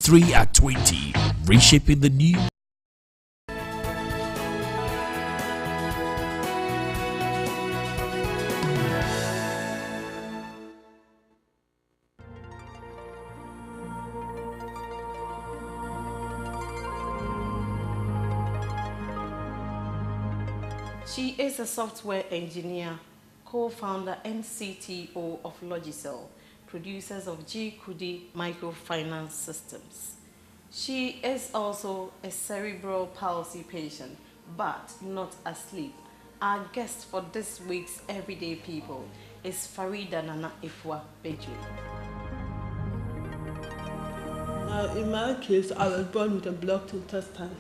3 at 20, reshaping the new. She is a software engineer, co-founder and CTO of Logicel, producers of G. Kudi microfinance systems. She is also a cerebral palsy patient, but not asleep. Our guest for this week's Everyday People is Farida Nana Ifwa Beju. Now, in my case, I was born with a blocked intestine.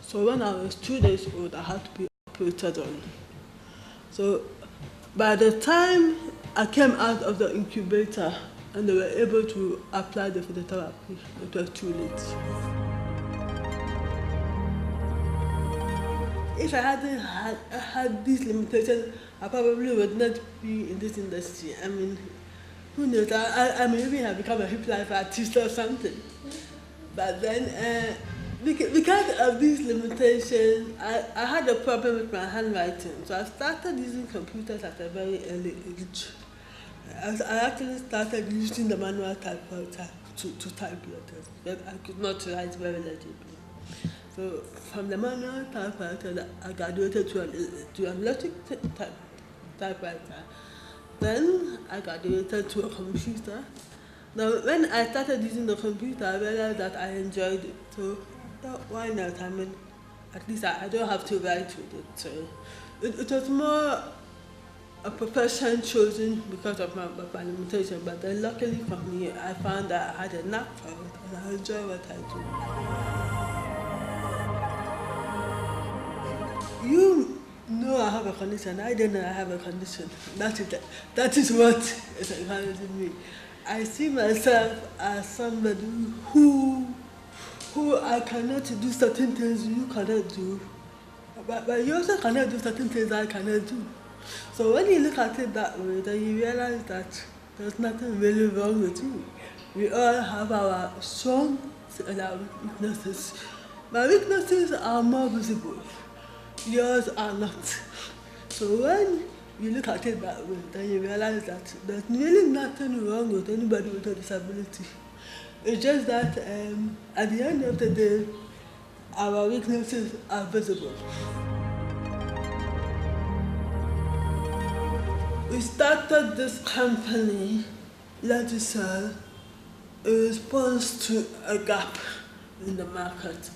So when I was 2 days old, I had to be operated on. So by the time I came out of the incubator and they were able to apply the physiotherapy, it was too late. If I hadn't had these limitations, I probably would not be in this industry. I mean, who knows? I may even have become a hip life artist or something. But then, because of these limitations, I had a problem with my handwriting. So I started using computers at a very early age. I actually started using the manual typewriter to type letters, but I could not write very legibly. So from the manual typewriter, I graduated to an electric typewriter. Then I graduated to a computer. Now, when I started using the computer, I realized that I enjoyed it. So why not? I mean, at least I don't have to write with it. So it was more a profession chosen because of my limitation. But then luckily for me, I found that I had a knack for it and I enjoy what I do. You know I have a condition. I didn't know I have a condition. That is what is encouraging me. I see myself as somebody who I cannot do certain things you cannot do, but you also cannot do certain things I cannot do. So when you look at it that way, then you realize that there's nothing really wrong with you. We all have our strengths and our weaknesses. My weaknesses are more visible. Yours are not. So when you look at it that way, then you realize that there's really nothing wrong with anybody with a disability. It's just that at the end of the day, our weaknesses are visible. We started this company, Logicel, in response to a gap in the market.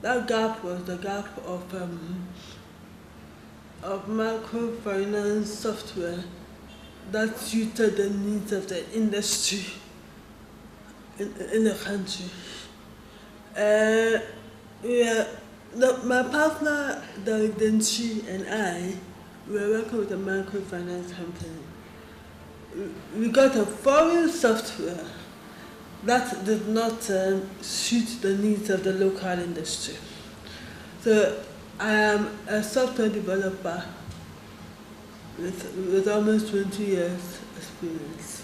That gap was the gap of microfinance software that suited the needs of the industry in the country. My partner, Derek Denchi, and I were working with a microfinance company. We got a foreign software that did not suit the needs of the local industry. So I am a software developer with almost 20 years experience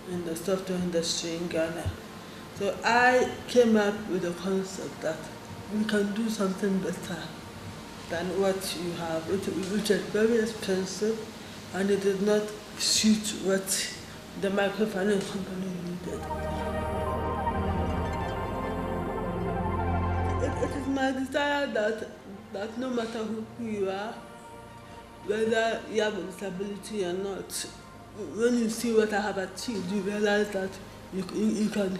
in the software industry in Ghana. So I came up with a concept that we can do something better than what you have, which is very expensive, and it did not suit what the microfinance company needed. It is my desire that no matter who you are, whether you have a disability or not, when you see what I have achieved, you realize that you can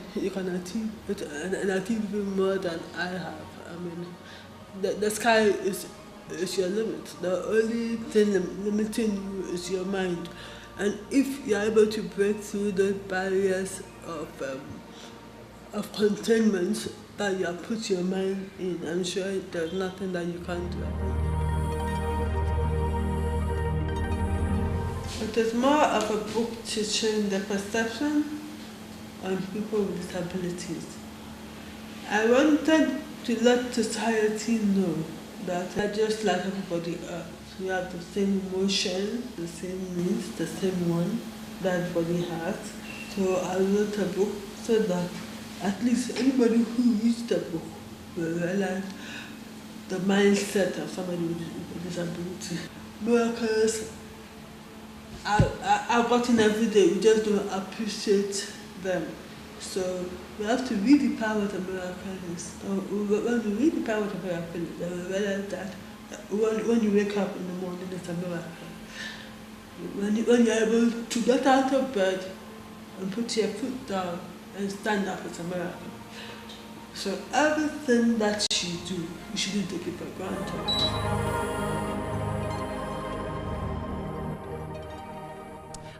achieve it and achieve even more than I have. I mean, the sky is your limit. The only thing limiting you is your mind. And if you are able to break through those barriers of containment that you have put your mind in, I'm sure there's nothing that you can't do. It is more of a book teaching the perception on people with disabilities. I wanted to let society know that they're just like everybody else. We have the same emotions, the same needs, the same one that everybody has. So I wrote a book so that at least anybody who reads the book will realize the mindset of somebody with disability. Miracles are gotten every day. We just don't appreciate them. So we have to read the power of the miracle is. When you read the power of the miracle, then we realize that when you wake up in the morning, it's a miracle. When you're able to get out of bed and put your foot down and stand up, it's a miracle. So everything that you do, you shouldn't take it for granted.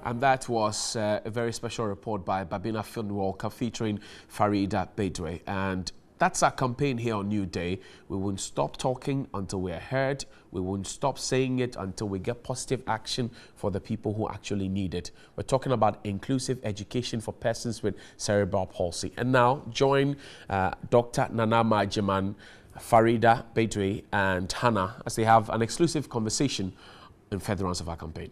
And that was a very special report by Babina Finwalker featuring Farida Bedwe. And that's our campaign here on New Day. We won't stop talking until we're heard. We won't stop saying it until we get positive action for the people who actually need it. We're talking about inclusive education for persons with cerebral palsy. And now join Dr. Nanama Jiman, Farida Bedwe and Hannah as they have an exclusive conversation in furtherance of our campaign.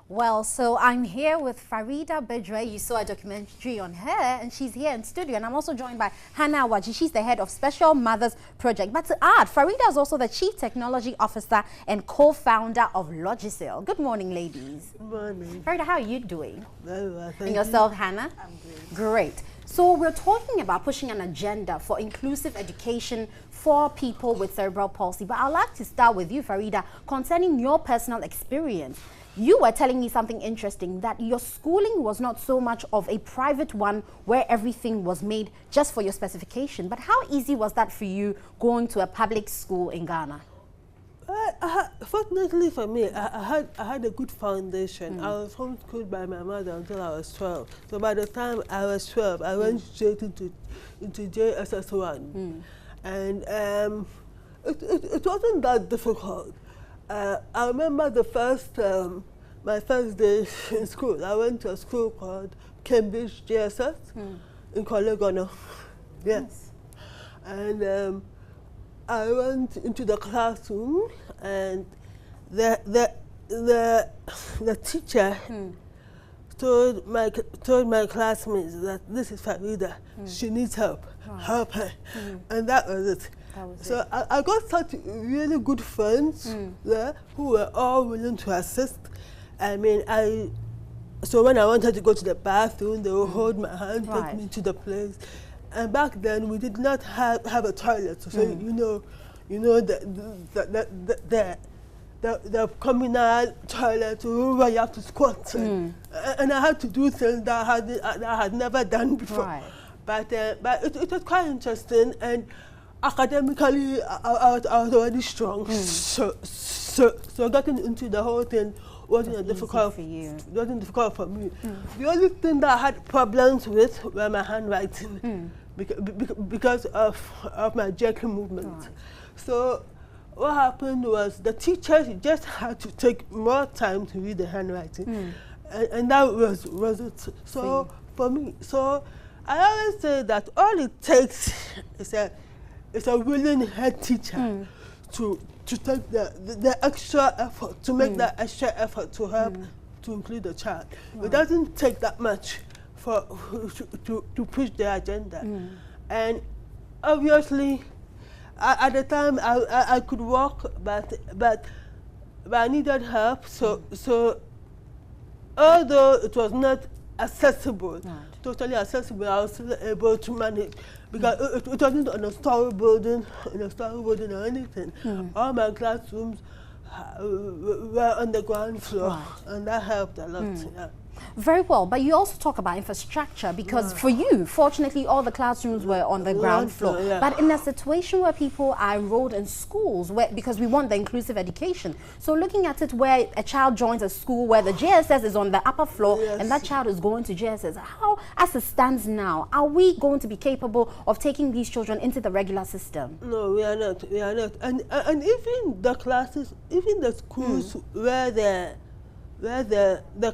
Well, so I'm here with Farida Bedwe. You saw a documentary on her, and she's here in studio. And I'm also joined by Hannah Waji. She's the head of Special Mothers Project. But to add, Farida is also the Chief Technology Officer and co-founder of Logicel. Good morning, ladies. Good morning. Farida, how are you doing? Very well, thank And yourself, you. Hannah? I'm great. Great. So we're talking about pushing an agenda for inclusive education for people with cerebral palsy. But I'd like to start with you, Farida, concerning your personal experience. You were telling me something interesting, that your schooling was not so much of a private one where everything was made just for your specification. But how easy was that for you going to a public school in Ghana? Fortunately for me, I had a good foundation. I was homeschooled by my mother until I was 12. So by the time I was 12, I went straight into JSS1. And it wasn't that difficult. I remember my first day in school. I went to a school called Cambridge JSS in Ghana. Yes. And I went into the classroom, and the teacher told my classmates that this is Farida. She needs help. Help her. And that was it. So I got such really good friends there who were all willing to assist. I mean, so when I wanted to go to the bathroom, they would hold my hand, take me to the place. And back then, we did not have a toilet. So you know the communal toilet where you have to squat. And I had to do things that I had never done before. But it was quite interesting. And academically, I was already strong. So getting into the whole thing wasn't difficult for you. It wasn't difficult for me. The only thing that I had problems with were my handwriting because of my jerky movement. So what happened was the teachers just had to take more time to read the handwriting, and that was it. So for me, so I always say that all it takes is a willing head teacher to take the extra effort, to make that extra effort to help to include the child. It doesn't take that much to push the agenda. And obviously, at the time I could walk, but I needed help. So although it was not accessible, totally accessible, I was still able to manage, because it wasn't on a story building or anything. All my classrooms were on the ground floor, and that helped a lot. Yeah. Very well, but you also talk about infrastructure, because for you, fortunately, all the classrooms were on the ground floor. But in a situation where people are enrolled in schools, because we want the inclusive education, so looking at it where a child joins a school where the JSS is on the upper floor and that child is going to JSS, how, as it stands now, are we going to be capable of taking these children into the regular system? No, we are not. We are not. And even the classes, even the schools where the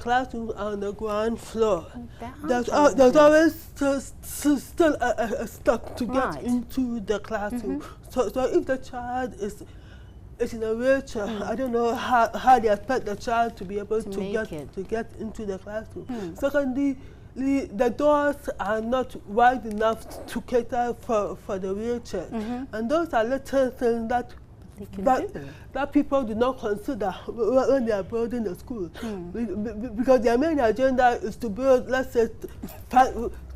classrooms are on the ground floor, there's always still a step to get into the classroom. So if the child is in a wheelchair, I don't know how they expect the child to be able to get into the classroom. Secondly, the doors are not wide enough to cater for the wheelchair. And those are little things that people do not consider when they are building a school. Because their main agenda is to build, let's say,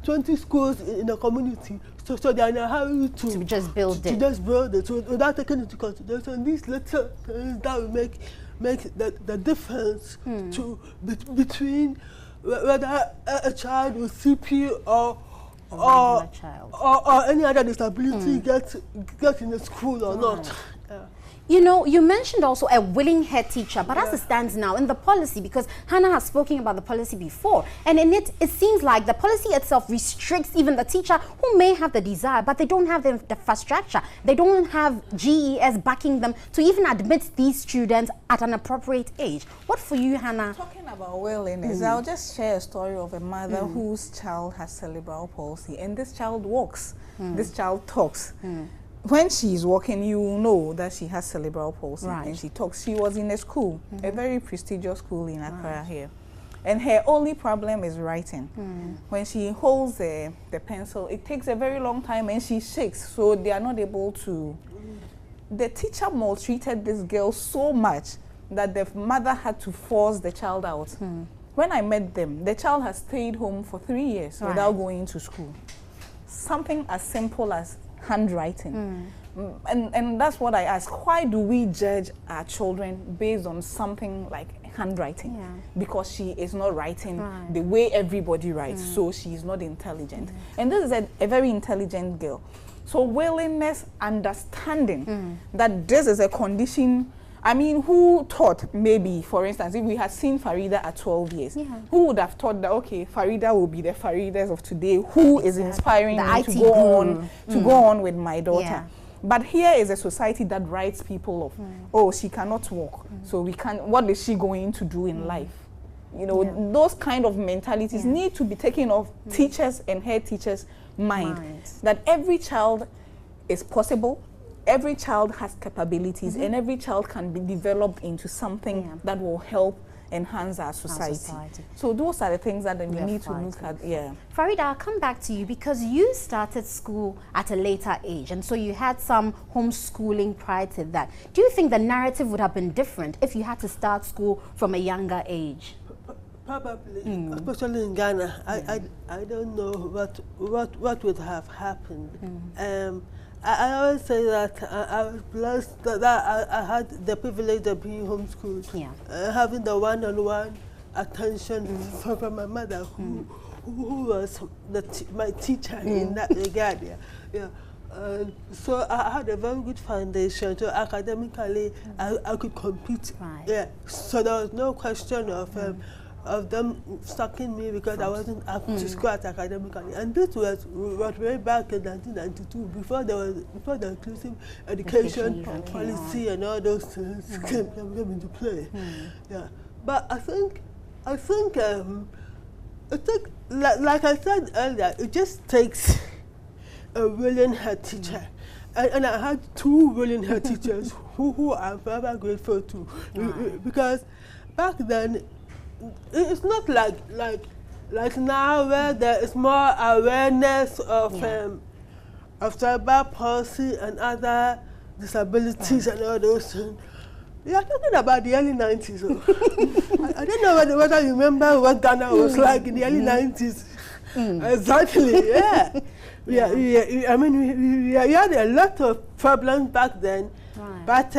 20 schools in a community. So they are in a hurry to just build it. So without taking into consideration these little things that will make the difference between whether a child with CP or any other disability gets in the school or not. You know, you mentioned also a willing head teacher, but as it stands now in the policy, because Hannah has spoken about the policy before, and in it seems like the policy itself restricts even the teacher who may have the desire, but they don't have the infrastructure. They don't have GES backing them to even admit these students at an appropriate age. What for you, Hannah? Talking about willingness, I'll just share a story of a mother whose child has cerebral palsy, and this child walks, this child talks. When she's walking, you know that she has cerebral palsy, and she talks. She was in a school, a very prestigious school in Accra here, and her only problem is writing. When she holds the pencil, it takes a very long time, and she shakes, so they are not able to. The teacher maltreated this girl so much that the mother had to force the child out. When I met them, the child has stayed home for 3 years without going to school. Something as simple as handwriting. And that's what I ask. Why do we judge our children based on something like handwriting? Because she is not writing the way everybody writes, so she is not intelligent. And this is a very intelligent girl. So willingness, understanding that this is a condition. I mean, who thought maybe, for instance, if we had seen Farida at 12 years, who would have thought that, okay, Farida will be the Faridas of today, who is inspiring me to go on with my daughter. But here is a society that writes people off. Oh, she cannot walk, so we can't, what is she going to do in life? You know, those kind of mentalities need to be taken off teachers and head teachers' mind. That every child is possible, every child has capabilities, and every child can be developed into something that will help enhance our society. So those are the things that we need to look at. Farida, I'll come back to you because you started school at a later age, and so you had some homeschooling prior to that. Do you think the narrative would have been different if you had to start school from a younger age? Probably, especially in Ghana. I don't know what would have happened. I always say that I was blessed that I had the privilege of being homeschooled, having the one-on-one attention from my mother, who was my teacher in that regard. So I had a very good foundation. So academically, I could compete. So there was no question of them sucking me because I wasn't up to scratch academically. And this was way back in 1992, before the inclusive education policy and all those things came into play. But I think like I said earlier, it just takes a willing head teacher. And I had two willing head teachers who I'm forever grateful to. Because back then, it's not like now where there is more awareness of cerebral palsy and other disabilities and all those things. We are talking about the early 90s. I don't know whether you remember what Ghana was like in the early 90s. Exactly, I mean, we had a lot of problems back then, but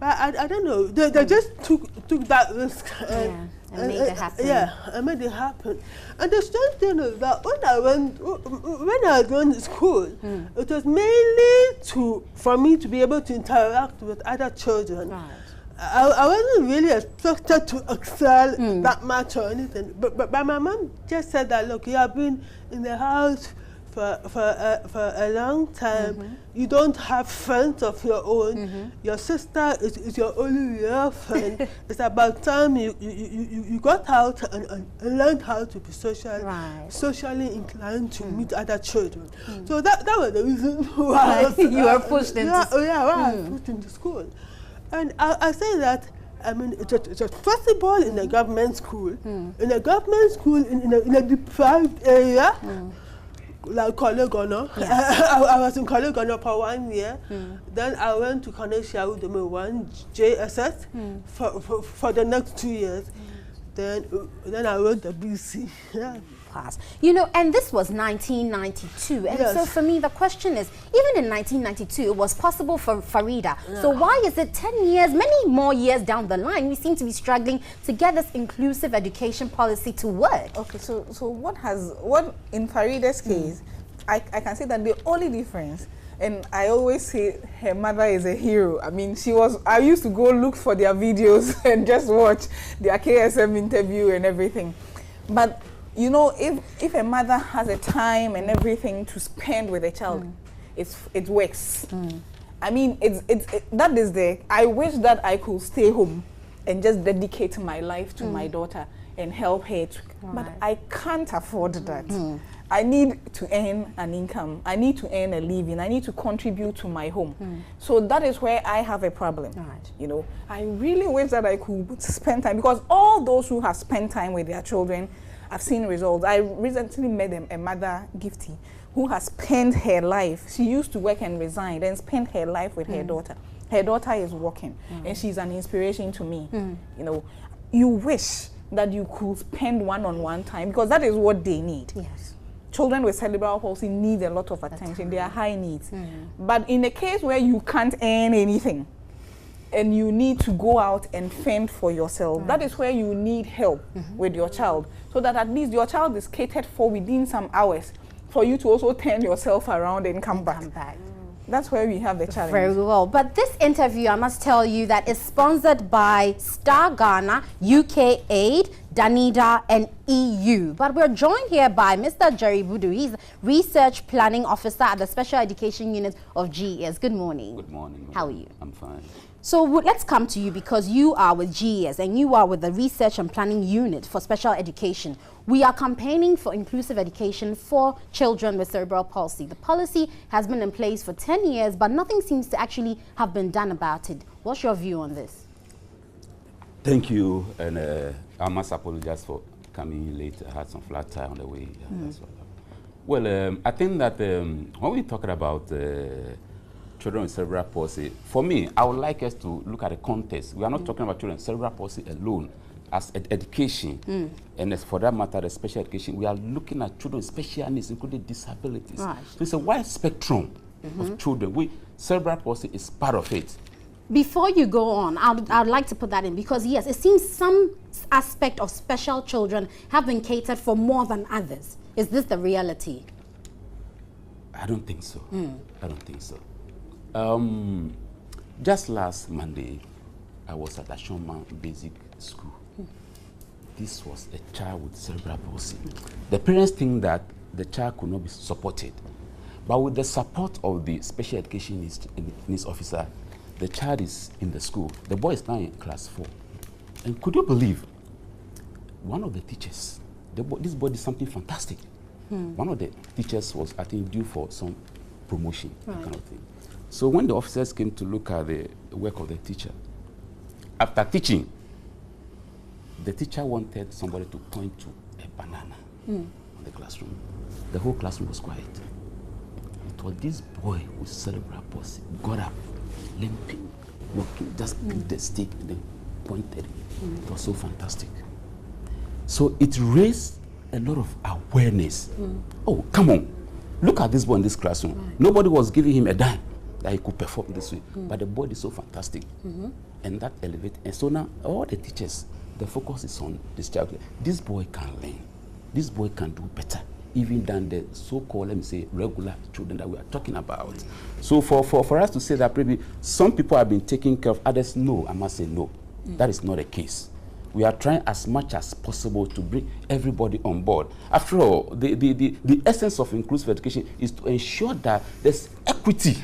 I don't know. They just took that risk and made it happen. And made it happen. And the strange thing is that when I was going to school, it was mainly for me to be able to interact with other children. I wasn't really expected to excel that much or anything. But my mom just said that, look, you have been in the house for a long time. You don't have friends of your own. Your sister is your only real friend. It's about time you got out and learned how to be socially inclined to meet other children. So that was the reason why you were pushed into I was pushed into school. And I say that I mean, it was possible in a government school, in a government school in a deprived area, like Kolegono. I was in Kolegono for 1 year. Then I went to Konesia with me 1 JSS for the next 2 years. Then I went to BC. Yeah. Class. You know, and this was 1992. And so for me, the question is, even in 1992, it was possible for Farida. So why is it 10 years, many more years down the line, we seem to be struggling to get this inclusive education policy to work? Okay, so what in Farida's case, I can say that the only difference, and I always say her mother is a hero. I mean, I used to go look for their videos and just watch their KSM interview and everything. But you know, if a mother has a time and everything to spend with a child, it works. I mean, that is there. I wish that I could stay home and just dedicate my life to my daughter and help her. But I can't afford that. I need to earn an income. I need to earn a living. I need to contribute to my home. So that is where I have a problem. You know, I really wish that I could spend time, because all those who have spent time with their children, I've seen results. I recently met a mother, Gifty, who has spent her life. She used to work and resigned and spent her life with her daughter. Her daughter is working, and she's an inspiration to me. You know, you wish that you could spend one-on-one time, because that is what they need. Yes. Children with cerebral palsy need a lot of attention. They are high needs. But in a case where you can't earn anything, and you need to go out and fend for yourself, that is where you need help with your child, so that at least your child is catered for within some hours for you to also turn yourself around and come back. That's where we have the challenge. Very well. But this interview, I must tell you, that is sponsored by Star Ghana, UK Aid, Danida, and EU. But we're joined here by Mr. Jerry Budu. He's Research Planning Officer at the Special Education Unit of GES. Good morning. Good morning. How are you? I'm fine. So let's come to you, because you are with GES and you are with the Research and Planning Unit for Special Education. We are campaigning for inclusive education for children with cerebral palsy. The policy has been in place for 10 years, but nothing seems to actually have been done about it. What's your view on this? Thank you, and I must apologize for coming in late. I had some flat tire on the way. That's what well, I think that when we're talking about children with cerebral palsy, for me, I would like us to look at the context. We are not talking about children with cerebral palsy alone as education, and as for that matter, the special education. We are looking at children with special needs, including disabilities. So it's a wide spectrum of children. Cerebral palsy is part of it. Before you go on, I'd like to put that in, because yes, it seems some aspect of special children have been catered for more than others. Is this the reality? I don't think so. I don't think so. Just last Monday, I was at Ashoma Basic School. This was a child with cerebral palsy. The parents think that the child could not be supported, but with the support of the special education needs officer, the child is in the school. The boy is now in class 4. And could you believe, one of the teachers, this boy did something fantastic. One of the teachers was, I think, due for some promotion, that kind of thing. So when the officers came to look at the work of the teacher, after teaching, the teacher wanted somebody to point to a banana on the classroom. The whole classroom was quiet. It was this boy with cerebral palsy got up, limping, walking, just picked the stick and then pointed. It was so fantastic. So it raised a lot of awareness. Oh, come on. Look at this boy in this classroom. Nobody was giving him a dime that he could perform this way. But the boy is so fantastic. And that elevates. And so now all the teachers, the focus is on this child. This boy can learn. This boy can do better, even than the so-called, let me say, regular children that we are talking about. So for us to say that maybe some people have been taking care of others, no, I must say no. That is not the case. We are trying as much as possible to bring everybody on board. After all, the essence of inclusive education is to ensure that there's equity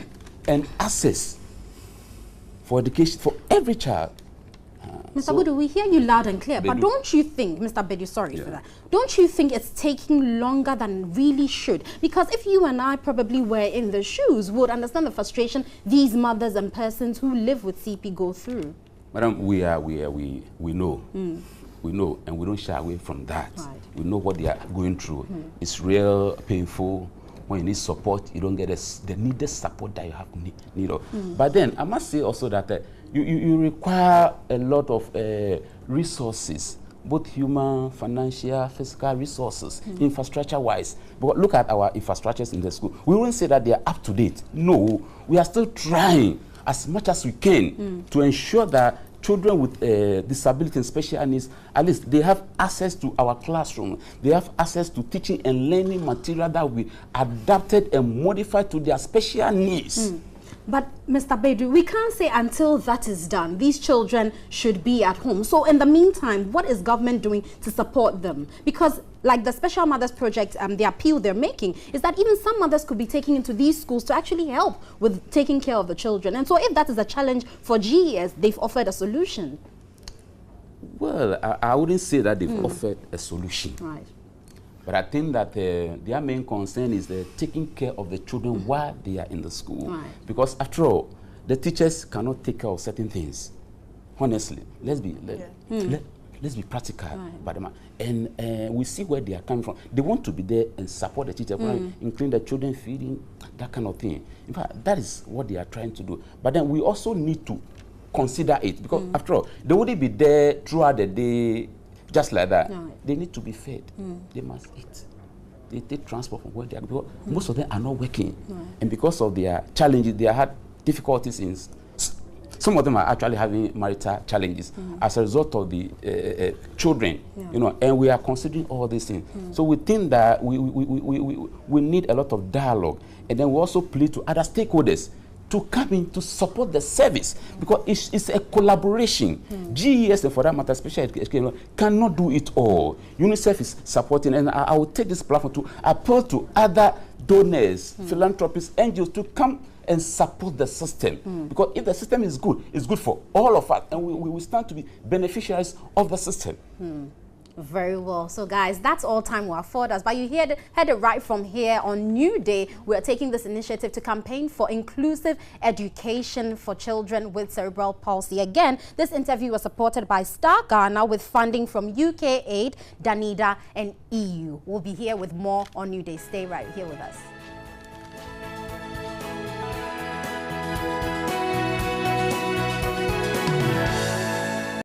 and access for education for every child. Mr. Budu, we hear you loud and clear, but don't you think, Mr. Bedu, sorry for that, don't you think it's taking longer than really should? Because if you and I probably were in the shoes, would understand the frustration these mothers and persons who live with CP go through. Madam, we know. We know, and we don't shy away from that. Right. We know what they are going through. It's real painful. When you need support, you don't get the needed support that you have need of. But then, I must say also that you require a lot of resources, both human, financial, physical resources, infrastructure-wise. But look at our infrastructures in the school. We won't say that they are up to date. No, we are still trying as much as we can to ensure that children with disability and special needs, at least they have access to our classroom. They have access to teaching and learning material that we adapted and modified to their special needs. But Mr. Bedu, we can't say until that is done, these children should be at home. So in the meantime, what is government doing to support them? Because like the Special Mothers Project, the appeal they're making is that even some mothers could be taken into these schools to actually help with taking care of the children. And so if that is a challenge for GES, they've offered a solution. Well, I wouldn't say that they've offered a solution. Right. But I think that their main concern is taking care of the children while they are in the school. Right. Because after all, the teachers cannot take care of certain things. Honestly, let's be practical. Right. And we see where they are coming from. They want to be there and support the teachers, including the children feeding, that kind of thing. In fact, that is what they are trying to do. But then we also need to consider it, because after all, they wouldn't be there throughout the day just like that. Right. They need to be fed. They must eat. They take transport from where they are, because most of them are not working. Right. And because of their challenges, they had difficulties in, some of them are actually having marital challenges as a result of the children, you know, and we are considering all these things. So we think that we need a lot of dialogue, and then we also plead to other stakeholders to come in to support the service, because it's a collaboration. GES, and for that matter, special education, cannot do it all. UNICEF is supporting, and I will take this platform to appeal to other donors, philanthropists, NGOs to come and support the system. Because if the system is good, it's good for all of us, and we will stand to be beneficiaries of the system. Very well. So guys, that's all time will afford us. But you heard it right from here on New Day. We are taking this initiative to campaign for inclusive education for children with cerebral palsy. Again, this interview was supported by Star Ghana with funding from UK Aid, Danida, and EU. We'll be here with more on New Day. Stay right here with us.